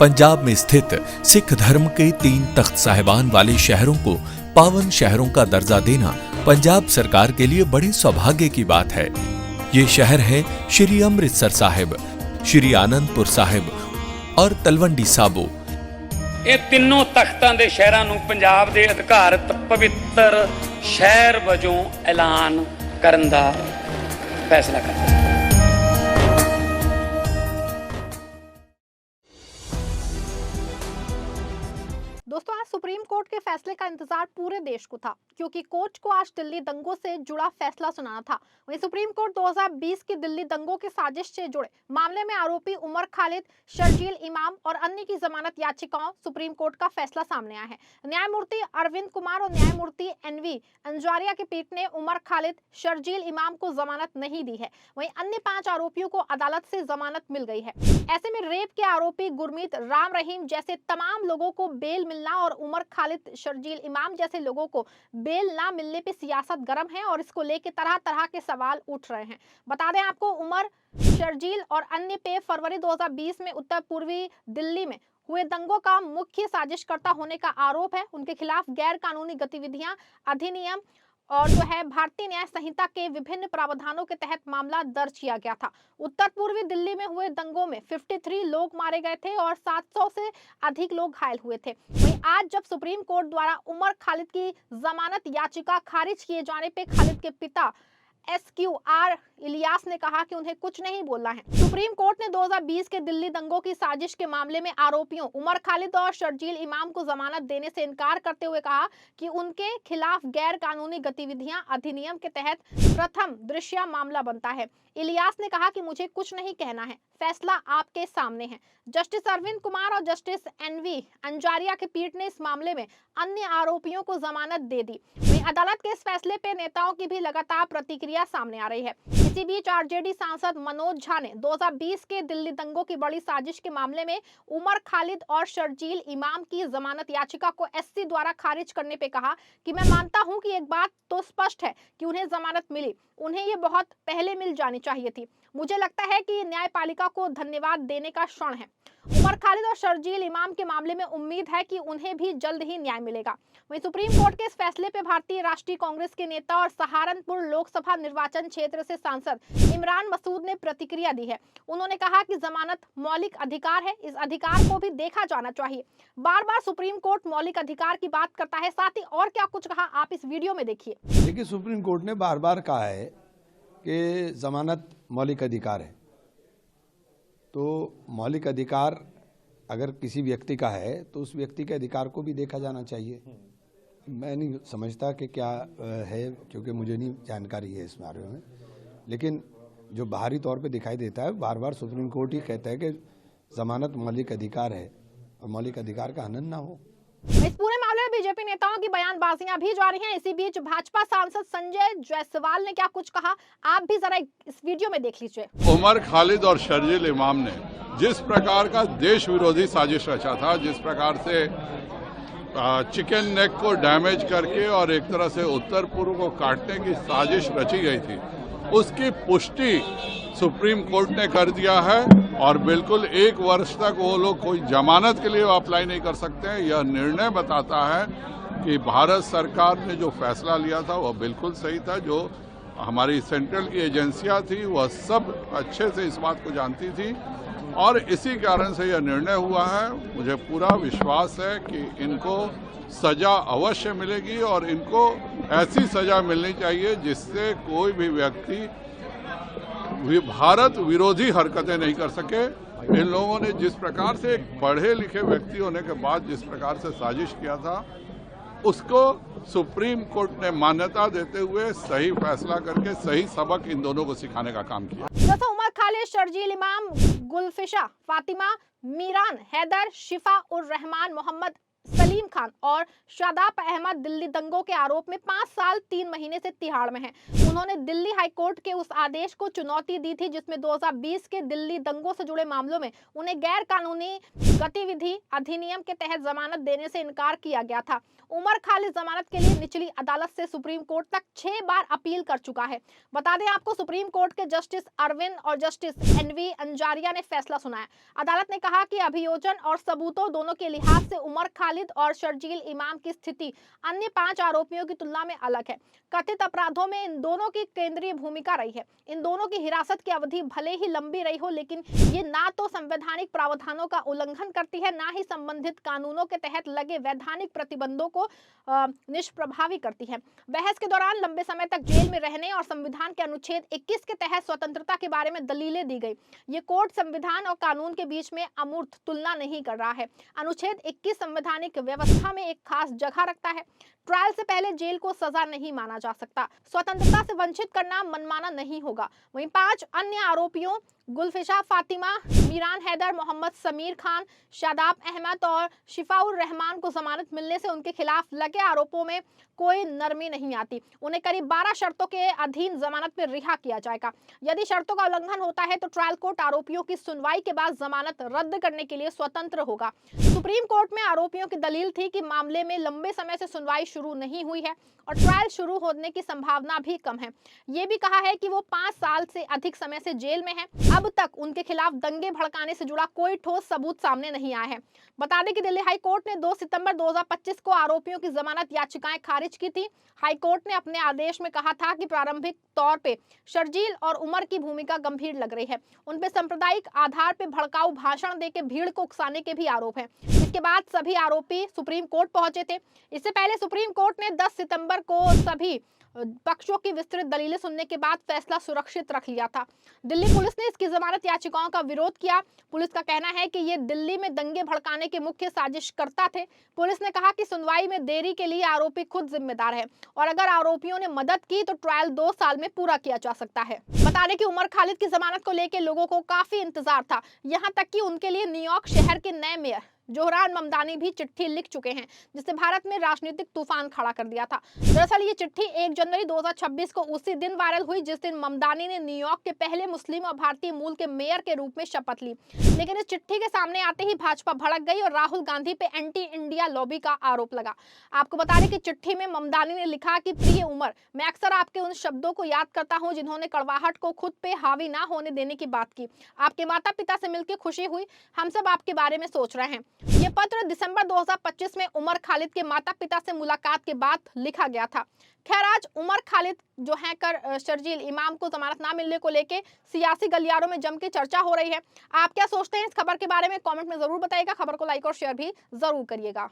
पंजाब में स्थित सिख धर्म के 3 तख्त साहिबान वाले शहरों को पावन शहरों का दर्जा देना पंजाब सरकार के लिए बड़े सौभाग्य की बात है। ये शहर है श्री अमृतसर साहिब, श्री आनंदपुर साहिब और तलवंडी साबो। ਇਹ ਤਿੰਨੋਂ ਤਖਤਾਂ ਦੇ ਸ਼ਹਿਰਾਂ ਨੂੰ ਪੰਜਾਬ ਦੇ ਅਧਿਕਾਰਤ ਪਵਿੱਤਰ ਸ਼ਹਿਰ ਵਜੋਂ ਐਲਾਨ ਕਰਨ ਦਾ ਫੈਸਲਾ ਕਰਦਾ ਹੈ। दोस्तों, आज सुप्रीम कोर्ट के फैसले का इंतजार पूरे देश को था, क्योंकि कोर्ट को आज दिल्ली दंगों से जुड़ा फैसला सुनाना था। वहीं सुप्रीम कोर्ट 2020 की दिल्ली दंगों की साजिश से जुड़े मामले में आरोपी उमर खालिद, शर्जील इमाम और अन्य की जमानत याचिकाओं सुप्रीम कोर्ट का फैसला सामने आया है। न्यायमूर्ति अरविंद कुमार और न्यायमूर्ति एनवी अंजारिया की पीठ ने उमर खालिद, शर्जील इमाम को जमानत नहीं दी है। वहीं अन्य 5 आरोपियों को अदालत से जमानत मिल गई है। ऐसे में रेप के आरोपी गुरमीत राम रहीम जैसे तमाम लोगों को बेल मिलना और उमर खालिद, शर्जील इमाम जैसे लोगों को बेल ना मिलने पे सियासत गर्म है और इसको लेकर तरह तरह के सवाल उठ रहे हैं। बता दें आपको, उमर, शर्जील और अन्य पे फरवरी 2020 में उत्तर पूर्वी दिल्ली में हुए दंगों का मुख्य साजिशकर्ता होने का आरोप है। उनके खिलाफ गैर कानूनी गतिविधियां अधिनियम और जो है भारतीय न्याय संहिता के विभिन्न प्रावधानों के तहत मामला दर्ज किया गया था। उत्तर पूर्वी दिल्ली में हुए दंगों में 53 लोग मारे गए थे और 700 से अधिक लोग घायल हुए थे। वहीं आज जब सुप्रीम कोर्ट द्वारा उमर खालिद की जमानत याचिका खारिज किए जाने पे खालिद के पिता SQR इलियास ने कहा कि उन्हें कुछ नहीं बोलना है। सुप्रीम कोर्ट ने 2020 के दिल्ली दंगों की साजिश के मामले में आरोपियों उमर खालिद और शर्जील इमाम को जमानत देने से इनकार करते हुए कहा कि उनके खिलाफ गैर कानूनी गतिविधियां अधिनियम के तहत प्रथम दृश्य मामला बनता है। इलियास ने कहा कि मुझे कुछ नहीं कहना है, फैसला आपके सामने है। जस्टिस अरविंद कुमार और जस्टिस NV अंजारिया की पीठ ने इस मामले में अन्य आरोपियों को जमानत दे दी। वहीं अदालत के इस फैसले पे नेताओं की भी लगातार प्रतिक्रिया सामने आ रही है। इसी बीच RJD सांसद मनोज झा ने 2020 के दिल्ली दंगों की बड़ी साजिश के मामले में उमर खालिद और शर्जील इमाम की जमानत याचिका को SC द्वारा खारिज करने पे कहा कि मैं मानता हूं कि एक बात तो स्पष्ट है कि उन्हें जमानत मिली, उन्हें ये बहुत पहले मिल जानी चाहिए थी। मुझे लगता है कि न्यायपालिका को धन्यवाद देने का क्षण है। उमर खालिद और शर्जील इमाम के मामले में उम्मीद है कि उन्हें भी जल्द ही न्याय मिलेगा। वहीं सुप्रीम कोर्ट के इस फैसले पे भारतीय राष्ट्रीय कांग्रेस के नेता और सहारनपुर लोकसभा निर्वाचन क्षेत्र से सांसद इमरान मसूद ने प्रतिक्रिया दी है। उन्होंने कहा कि जमानत मौलिक अधिकार है, इस अधिकार को भी देखा जाना चाहिए। बार बार सुप्रीम कोर्ट मौलिक अधिकार की बात करता है, साथ ही और क्या कुछ कहा आप इस वीडियो में देखिए। देखिए, सुप्रीम कोर्ट ने बार बार कहा है कि जमानत मौलिक अधिकार है। तो मौलिक अधिकार अगर किसी व्यक्ति का है तो उस व्यक्ति के अधिकार को भी देखा जाना चाहिए। मैं नहीं समझता कि क्या है, क्योंकि मुझे नहीं जानकारी है इस बारे में, लेकिन जो बाहरी तौर पे दिखाई देता है, बार बार सुप्रीम कोर्ट ही कहता है कि जमानत मौलिक अधिकार है और मौलिक अधिकार का हनन ना हो। इस पूरे मामले में बीजेपी नेताओं की बयानबाजियां भी जारी हैं। इसी बीच भाजपा सांसद संजय जायसवाल ने क्या कुछ कहा, आप भी जरा इस वीडियो में देख लीजिए। उमर खालिद और शर्जील इमाम ने जिस प्रकार का देश विरोधी साजिश रचा था, जिस प्रकार से चिकन नेक को डैमेज करके और एक तरह से उत्तर पूर्व को काटने की साजिश रची गई थी, उसकी पुष्टि सुप्रीम कोर्ट ने कर दिया है और बिल्कुल 1 वर्ष तक वो लोग कोई जमानत के लिए अप्लाई नहीं कर सकते हैं। यह निर्णय बताता है कि भारत सरकार ने जो फैसला लिया था वह बिल्कुल सही था। जो हमारी सेंट्रल की एजेंसियां थी वह सब अच्छे से इस बात को जानती थी और इसी कारण से यह निर्णय हुआ है। मुझे पूरा विश्वास है कि इनको सजा अवश्य मिलेगी और इनको ऐसी सजा मिलनी चाहिए जिससे कोई भी व्यक्ति भारत विरोधी हरकतें नहीं कर सके। इन लोगों ने जिस प्रकार से एक पढ़े लिखे व्यक्ति होने के बाद जिस प्रकार से साजिश किया था, उसको सुप्रीम कोर्ट ने मान्यता देते हुए सही फैसला करके सही सबक इन दोनों को सिखाने का काम किया। जैसा उमर खालिद, शर्जील इमाम, गुलफिशा, फातिमा, मीरान, हैदर, शिफा उर रहमान, मोहम्मद सलीम खान और शादाब अहमद दिल्ली दंगों के आरोप में 5 साल 3 महीने से तिहाड़ में हैं। उन्होंने दिल्ली हाई कोर्ट के उस आदेश को चुनौती दी थी जिसमें 2020 के दिल्ली दंगों से जुड़े मामलों में उन्हें गैर कानूनी गतिविधि अधिनियम के तहत जमानत देने से इनकार किया गया था। उमर खालिद जमानत के लिए निचली अदालत से सुप्रीम कोर्ट तक 6 बार अपील कर चुका है। बता दें आपको, सुप्रीम कोर्ट के जस्टिस अरविंद और जस्टिस एनवी अंजारिया ने फैसला सुनाया। अदालत ने कहा कि अभियोजन और सबूतों दोनों के लिहाज से उमर खालिद और शर्जील इमाम की स्थिति अन्य 5 आरोपियों की तुलना में अलग है। कथित अपराधों में इन दोनों की केंद्रीय भूमिका रही है। इन दोनों की हिरासत की अवधि भले ही लंबी रही हो, लेकिन ये ना तो संवैधानिक प्रावधानों का उल्लंघन करती है, ना ही संबंधित कानूनों के तहत लगे वैधानिक प्रतिबंधों को निष्प्रभावी करती है। बहस के दौरान लंबे समय तक जेल में रहने और संविधान के अनुच्छेद 21 के तहत स्वतंत्रता के बारे में दलीलें दी गई। ये कोर्ट संविधान और कानून के बीच में अमूर्त तुलना नहीं कर रहा है। अनुच्छेद 21 संवैधानिक व्यवस्था में एक खास जगह रखता है। ट्रायल से पहले जेल को सजा नहीं माना जा सकता। स्वतंत्रता से वंचित करना मनमाना नहीं होगा। वहीं 5 अन्य आरोपियों गुलफिशा फातिमा, मीरान हैदर, मोहम्मद समीर खान, शादाब अहमद और शिफाउर रहमान को जमानत मिलने से उनके खिलाफ लगे आरोपों में कोई नरमी नहीं आती। उन्हें करीब 12 शर्तों के अधीन जमानत पर रिहा किया जाएगा। यदि शर्तों का उल्लंघन होता है तो ट्रायल कोर्ट आरोपियों की सुनवाई के बाद जमानत रद्द करने के लिए स्वतंत्र होगा। सुप्रीम कोर्ट में आरोपियों की दलील थी कि मामले में लंबे समय से सुनवाई शुरू नहीं हुई है और ट्रायल शुरू होने की संभावना भी कम है। ये भी कहा है कि वो 5 साल से अधिक समय से जेल में हैं। अब तक उनके खिलाफ दंगे भड़काने से जुड़ा कोई ठोस सबूत सामने नहीं आया है। बता दें कि दिल्ली हाई कोर्ट ने 2 सितंबर 2025 को आरोपियों की जमानत याचिकाएं खारिज की थी। हाई कोर्ट ने अपने आदेश में कहा था कि प्रारंभिक तौर पे शर्जील और उमर की भूमिका गंभीर लग रही है। उन पे सांप्रदायिक आधार पे भड़काऊ भाषण देके भीड़ को उकसाने के भी आरोप हैं। इसके बाद सभी आरोपी सुप्रीम कोर्ट पहुंचे थे। इससे पहले सुप्रीम कोर्ट ने 10 सितंबर को सभी पक्षों की विस्तृत दलीलें सुनने के बाद फैसला सुरक्षित रख लिया था। दिल्ली पुलिस ने इसकी जमानत याचिकाओं का विरोध किया। पुलिस का कहना है कि ये दिल्ली में दंगे भड़काने के मुख्य साजिशकर्ता थे। पुलिस ने कहा कि सुनवाई में देरी के लिए आरोपी खुद जिम्मेदार है और अगर आरोपियों ने मदद की तो ट्रायल 2 साल में पूरा किया जा सकता है। बता दें कि उमर खालिद की जमानत को लेकर लोगों को काफी इंतजार था। यहाँ तक कि उनके लिए न्यूयॉर्क शहर के नए मेयर जोहरान ममदानी भी चिट्ठी लिख चुके हैं, जिससे भारत में राजनीतिक तूफान खड़ा कर दिया था। दरअसल ये चिट्ठी 1 जनवरी 2026 को उसी दिन वायरल हुई जिस दिन ममदानी ने न्यूयॉर्क के पहले मुस्लिम और भारतीय मूल के मेयर के रूप में शपथ ली। लेकिन इस चिट्ठी के सामने आते ही भाजपा भड़क गई और राहुल गांधी पे एंटी इंडिया लॉबी का आरोप लगा। आपको बता दें कि चिट्ठी में ममदानी ने लिखा कि प्रिय उमर, मैं अक्सर आपके उन शब्दों को याद करता हूँ जिन्होंने कड़वाहट को खुद पे हावी ना होने देने की बात की। आपके माता पिता से मिलकर खुशी हुई। हम सब आपके बारे में सोच रहे हैं। ये पत्र दिसंबर 2025 में उमर खालिद के माता पिता से मुलाकात के बाद लिखा गया था। खैर, आज उमर खालिद जो हैकर शर्जील इमाम को जमानत ना मिलने को लेके सियासी गलियारों में जम के चर्चा हो रही है। आप क्या सोचते हैं इस खबर के बारे में? कमेंट में जरूर बताइएगा। खबर को लाइक और शेयर भी जरूर करिएगा।